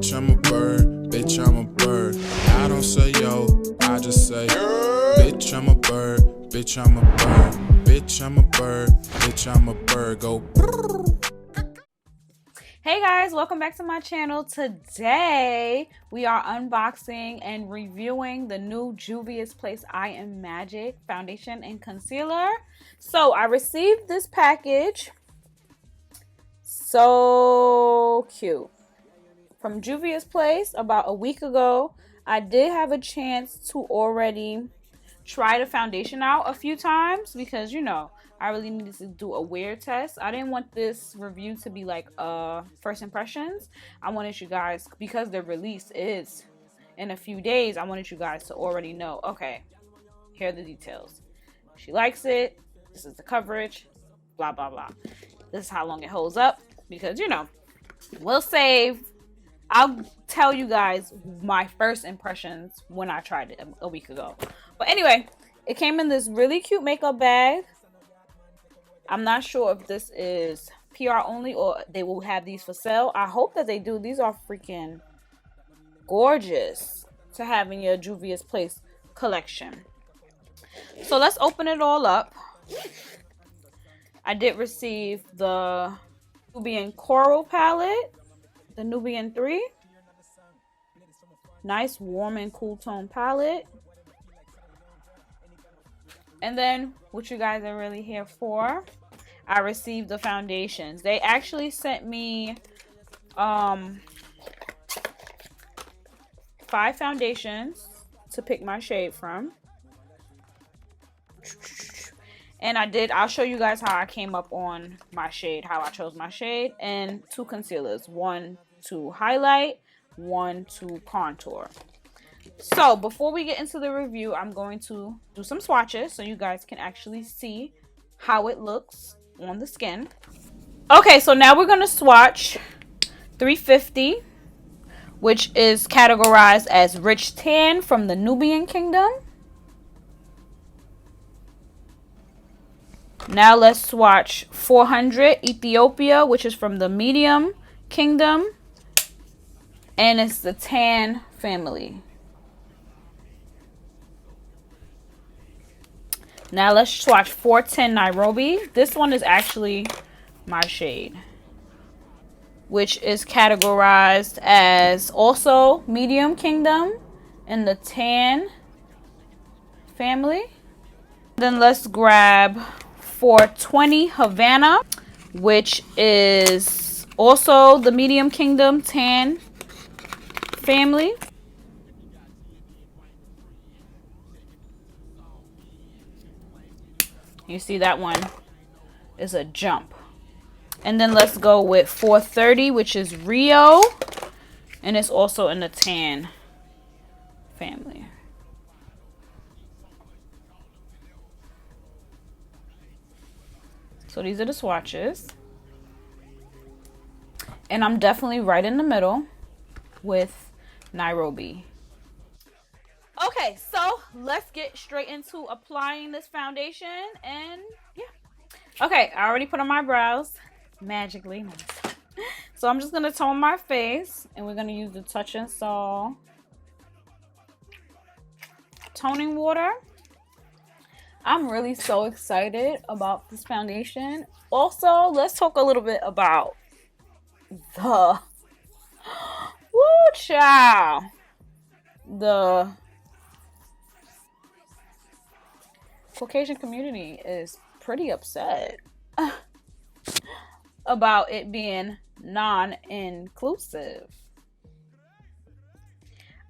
Bitch, I'm a bird. Bitch, I'm a bird. I don't say yo, I just say bitch, I'm a bird. Bitch, I'm a bird. Bitch, I'm a bird. Bitch, I'm a bird. Go. Hey guys, welcome back to my channel. Today we are unboxing and reviewing the new Juvia's Place I Am Magic foundation and concealer. So I received this package, so cute, from Juvia's Place about a week ago. I did have a chance to already try the foundation out a few times because, you know, I really needed to do a wear test. I didn't want this review to be like first impressions. I wanted you guys, because the release is in a few days, I wanted you guys to already know, okay, here are the details. She likes it. This is the coverage. Blah, blah, blah. This is how long it holds up because, you know, we'll save. I'll tell you guys my first impressions when I tried it a week ago. But anyway, it came in this really cute makeup bag. I'm not sure if this is PR only or they will have these for sale. I hope that they do. These are freaking gorgeous to have in your Juvia's Place collection. So let's open it all up. I did receive the Nubian Coral palette, the Nubian 3. Nice warm and cool tone palette. And then what you guys are really here for, I received the foundations. They actually sent me 5 foundations to pick my shade from. And I'll show you guys how I came up on my shade, how I chose my shade, and 2 concealers, one to highlight, one to contour. So before we get into the review, I'm going to do some swatches so you guys can actually see how it looks on the skin. Okay, so now we're going to swatch 350, which is categorized as rich tan from the Nubian Kingdom. Now let's swatch 400 Ethiopia, which is from the Medium Kingdom, and it's the tan family. Now let's swatch 410 Nairobi. This one is actually my shade, which is categorized as also Medium Kingdom in the tan family. Then let's grab 420 Havana, which is also the Medium Kingdom tan family. You see that one is a jump. And then let's go with 430, which is Rio, and it's also in the tan family. So these are the swatches. And I'm definitely right in the middle with Nairobi. Okay, so let's get straight into applying this foundation, and yeah. Okay, I already put on my brows magically. So I'm just gonna tone my face, and we're gonna use the Touch and Sol toning water. I'm really so excited about this foundation. Also, let's talk a little bit about the woo child. The Caucasian community is pretty upset about it being non-inclusive.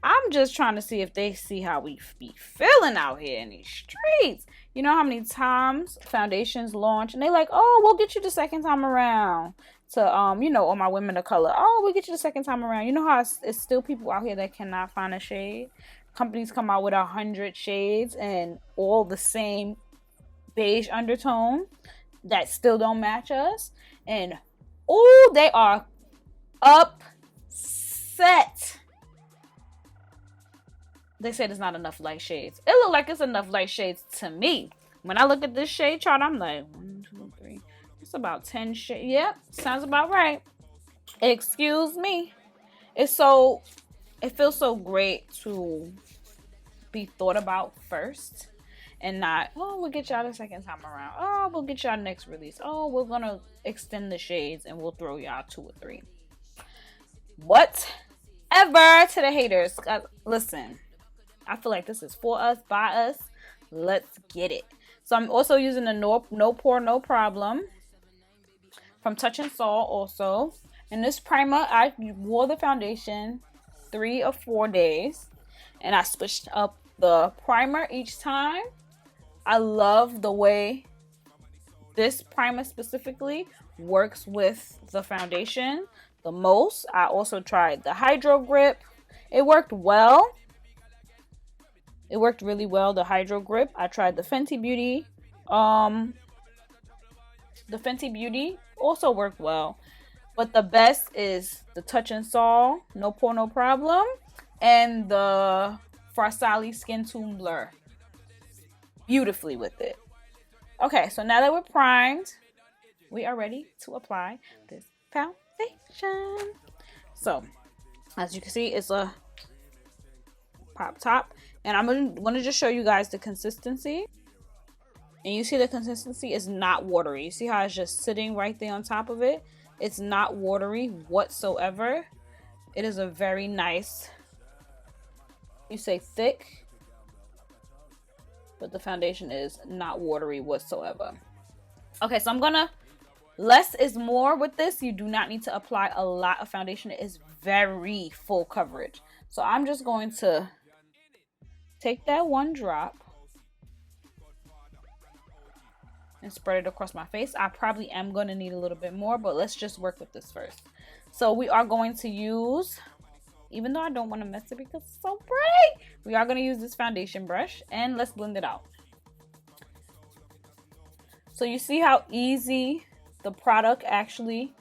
I'm just trying to see if they see how we be feeling out here in these streets. You know how many times foundations launch and they like, oh, we'll get you the second time around. To you know, all my women of color, oh, we'll get you the second time around. You know how it's still people out here that cannot find a shade. Companies come out with 100 shades and all the same beige undertone that still don't match us. And oh, they are upset. They said there's not enough light shades. It look like it's enough light shades to me. When I look at this shade chart, I'm like, 1, 2, 3. It's about 10 shades. Yep, sounds about right. Excuse me. It feels so great to be thought about first and not, oh, we'll get y'all the second time around. Oh, we'll get y'all next release. Oh, we're gonna extend the shades and we'll throw y'all 2 or 3. Whatever to the haters. Listen, I feel like this is for us, by us. Let's get it. So I'm also using the No Pore No Problem from Touch and Sol also. And this primer, I wore the foundation 3 or 4 days. And I switched up the primer each time. I love the way this primer specifically works with the foundation the most. I also tried the Hydro Grip. It worked well. It worked really well, the Hydro Grip. I tried the Fenty Beauty. The Fenty Beauty also worked well. But the best is the Touch and Sol, No Pore No Problem, and the Farsali Skin Tone Blur. Beautifully with it. Okay, so now that we're primed, we are ready to apply this foundation. So, as you can see, it's a pop top. And I'm going to just show you guys the consistency. And you see the consistency is not watery. You see how it's just sitting right there on top of it? It's not watery whatsoever. It is a very nice, you say thick, but the foundation is not watery whatsoever. Okay, so I'm gonna, less is more with this. You do not need to apply a lot of foundation. It is very full coverage. So I'm just going to take that 1 drop and spread it across my face. I probably am going to need a little bit more, but let's just work with this first. So we are going to use, even though I don't want to mess it because it's so bright, we are going to use this foundation brush and let's blend it out. So you see how easy the product actually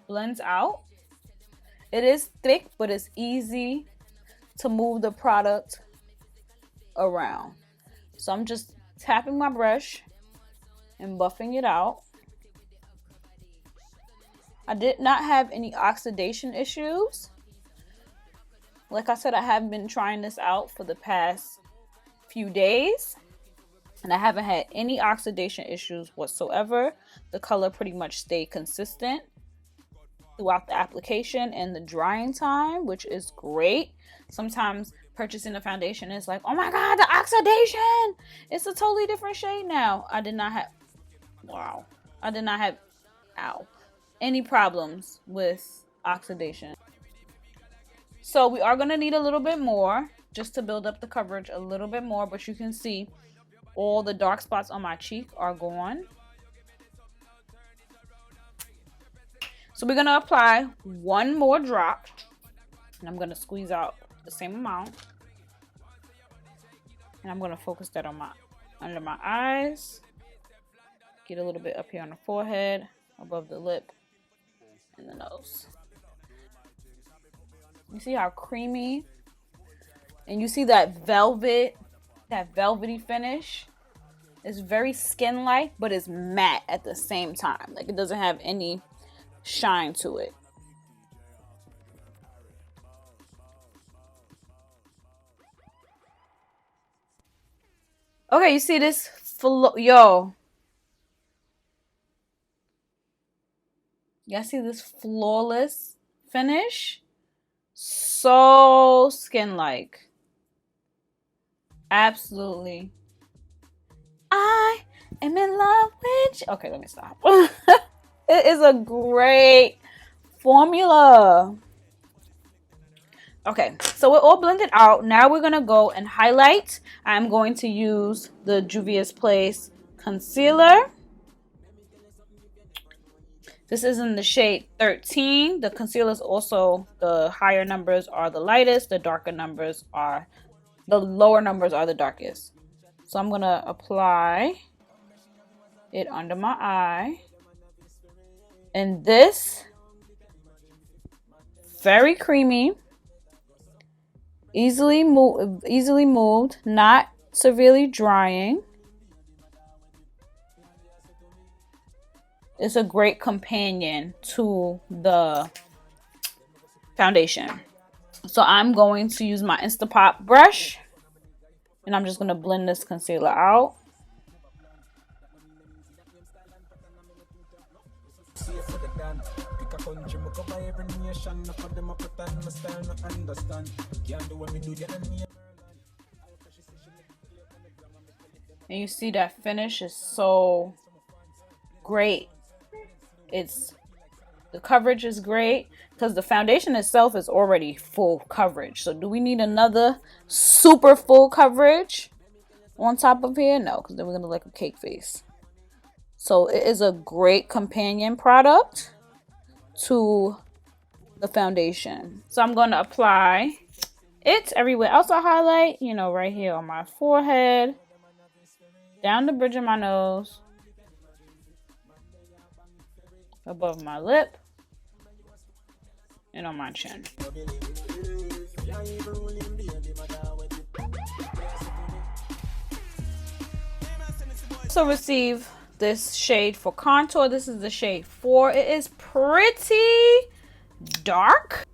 blends out? It is thick, but it's easy to move the product around. So I'm just tapping my brush and buffing it out. I did not have any oxidation issues. Like I said, I have been trying this out for the past few days and I haven't had any oxidation issues whatsoever. The color pretty much stayed consistent throughout the application and the drying time, which is great. Sometimes purchasing a foundation is like, oh my god, the oxidation, it's a totally different shade now. I did not have any problems with oxidation. So we are going to need a little bit more just to build up the coverage a little bit more, but you can see all the dark spots on my cheek are gone. So we're going to apply 1 more drop and I'm going to squeeze out the same amount. And I'm going to focus that on under my eyes. Get a little bit up here on the forehead, above the lip, and the nose. You see how creamy? And you see that velvety finish? It's very skin-like, but it's matte at the same time. Like it doesn't have any shine to it. Okay, you see this? Yo. Y'all see this flawless finish? So skin-like. Absolutely. I am in love with you. Okay, let me stop. It is a great formula. Okay, so we're all blended out. Now we're going to go and highlight. I'm going to use the Juvia's Place concealer. This is in the shade 13. The concealers also, the higher numbers are the lightest. The lower numbers are the darkest. So I'm going to apply it under my eye. And this, very creamy, easily moved, not severely drying. It's a great companion to the foundation. So I'm going to use my Instapot brush, and I'm just going to blend this concealer out. And you see that finish is so great. The coverage is great because the foundation itself is already full coverage. So do we need another super full coverage on top of here? No, because then we're going to look like a cake face. So it is a great companion product to the foundation. So I'm going to apply it everywhere else I highlight, you know, right here on my forehead, down the bridge of my nose, above my lip, and on my chin. Also receive this shade for contour. This is the shade 4. It is pretty dark.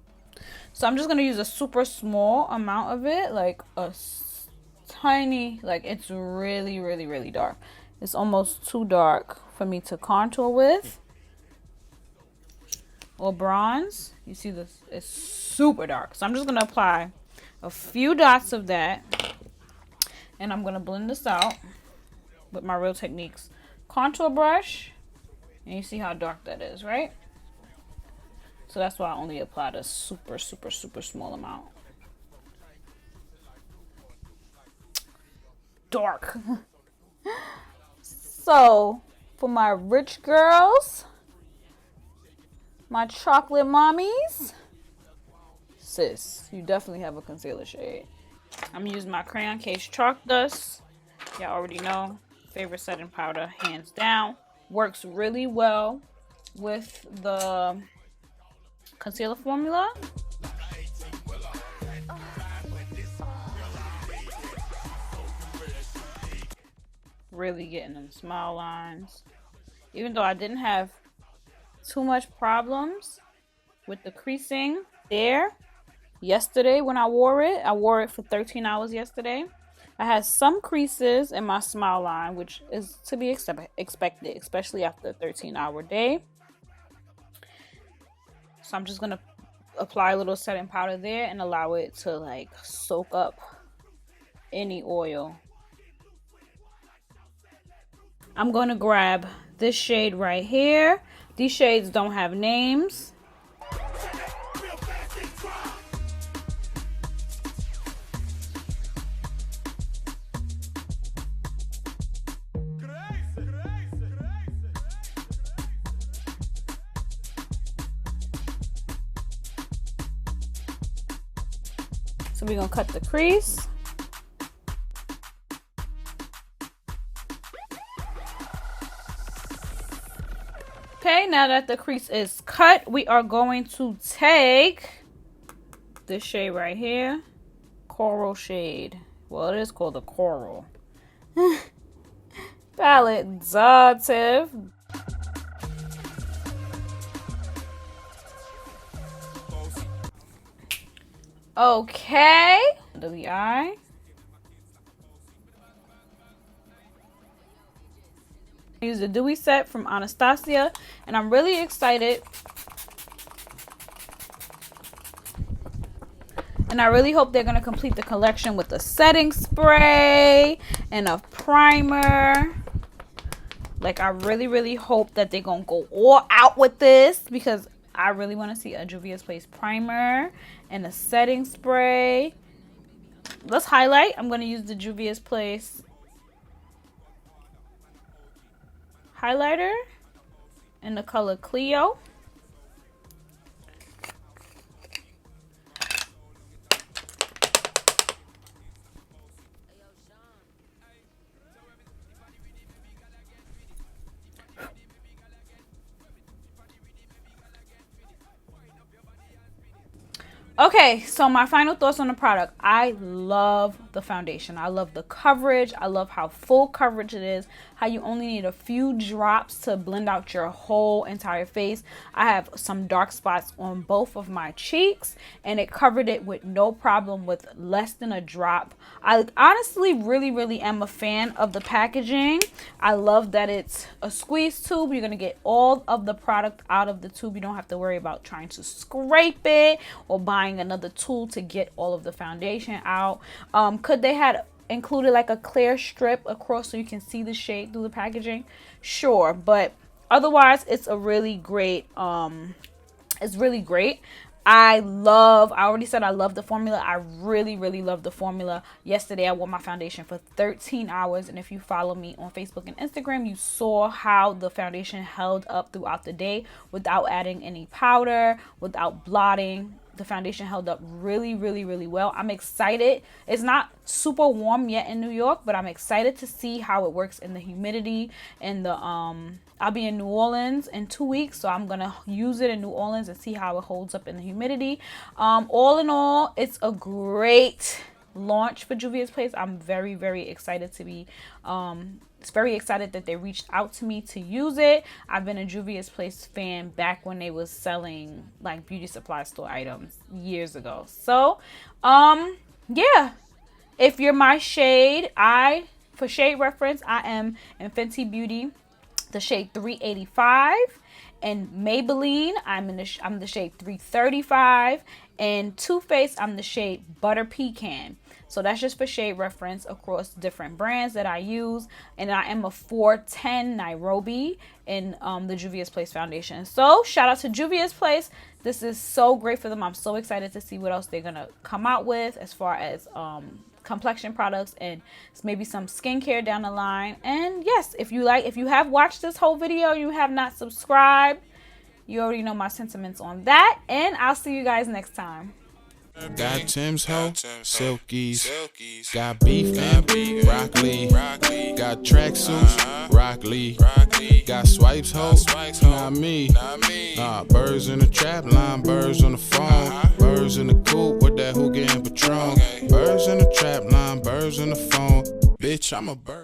So I'm just going to use a super small amount of it, like a tiny, like it's really, really, really dark. It's almost too dark for me to contour with. Or bronze. You see this? It's super dark. So I'm just going to apply a few dots of that. And I'm going to blend this out with my Real Techniques contour brush. And you see how dark that is, right? So that's why I only applied a super, super, super small amount. Dark. So for my rich girls, my chocolate mommies, sis, you definitely have a concealer shade. I'm using my Crayon Case Chalk Dust. Y'all already know, favorite setting powder, hands down. Works really well with the concealer formula. Really getting them smile lines. Even though I didn't have too much problems with the creasing there yesterday when I wore it for 13 hours yesterday. I had some creases in my smile line, which is to be expected, especially after a 13-hour day. So I'm just going to apply a little setting powder there and allow it to like soak up any oil. I'm going to grab this shade right here. These shades don't have names. So we're going to cut the crease. Okay, now that the crease is cut, we are going to take this shade right here. Coral shade. Well, it is called a coral. Palette, Tiff. Okay. Under the eye. I use the Dewy set from Anastasia, and I'm really excited. And I really hope they're going to complete the collection with a setting spray and a primer. Like, I really, really hope that they're going to go all out with this, because I really want to see a Juvia's Place primer and a setting spray. Let's highlight. I'm going to use the Juvia's Place highlighter in the color Clio. Okay, so my final thoughts on the product. I love the foundation. I love the coverage. I love how full coverage it is, how you only need a few drops to blend out your whole entire face. I have some dark spots on both of my cheeks, and it covered it with no problem with less than a drop. I honestly really am a fan of the packaging. I love that it's a squeeze tube. You're going to get all of the product out of the tube. You don't have to worry about trying to scrape it or buying another tool to get all of the foundation out. Could they had included like a clear strip across so you can see the shade through the packaging? Sure, but otherwise it's a really great it's really great. I already said I love the formula. I really love the formula. Yesterday I wore my foundation for 13 hours, and if you follow me on Facebook and Instagram, you saw how the foundation held up throughout the day without adding any powder, without blotting. The foundation held up really well. I'm excited. It's not super warm yet in New York, but I'm excited to see how it works in the humidity and the I'll be in New Orleans in 2 weeks, so I'm gonna use it in New Orleans and see how it holds up in the humidity. All in all, it's a great launch for Juvia's Place. I'm very excited to be very excited that they reached out to me to use it. I've been a Juvia's Place fan back when they was selling like beauty supply store items years ago. So yeah, if you're my shade, for shade reference, I am in Fenty Beauty, the shade 385, and Maybelline, I'm the shade 335, and Too Faced, I'm the shade Butter Pecan. So that's just for shade reference across different brands that I use. And I am a 410 Nairobi in the Juvia's Place foundation. So shout out to Juvia's Place. This is so great for them. I'm so excited to see what else they're gonna come out with as far as complexion products and maybe some skincare down the line. And yes, if you have watched this whole video, you have not subscribed, you already know my sentiments on that. And I'll see you guys next time. Got Tim's hoe, Silkies. Got beef and broccoli. Got tracksuits, Rock Lee. Got swipes, hoe, not me. Birds in the trap line, birds on the phone. Birds in the coop with that hookah and Patron. Birds in the trap line, birds on the phone. Bitch, I'm a bird.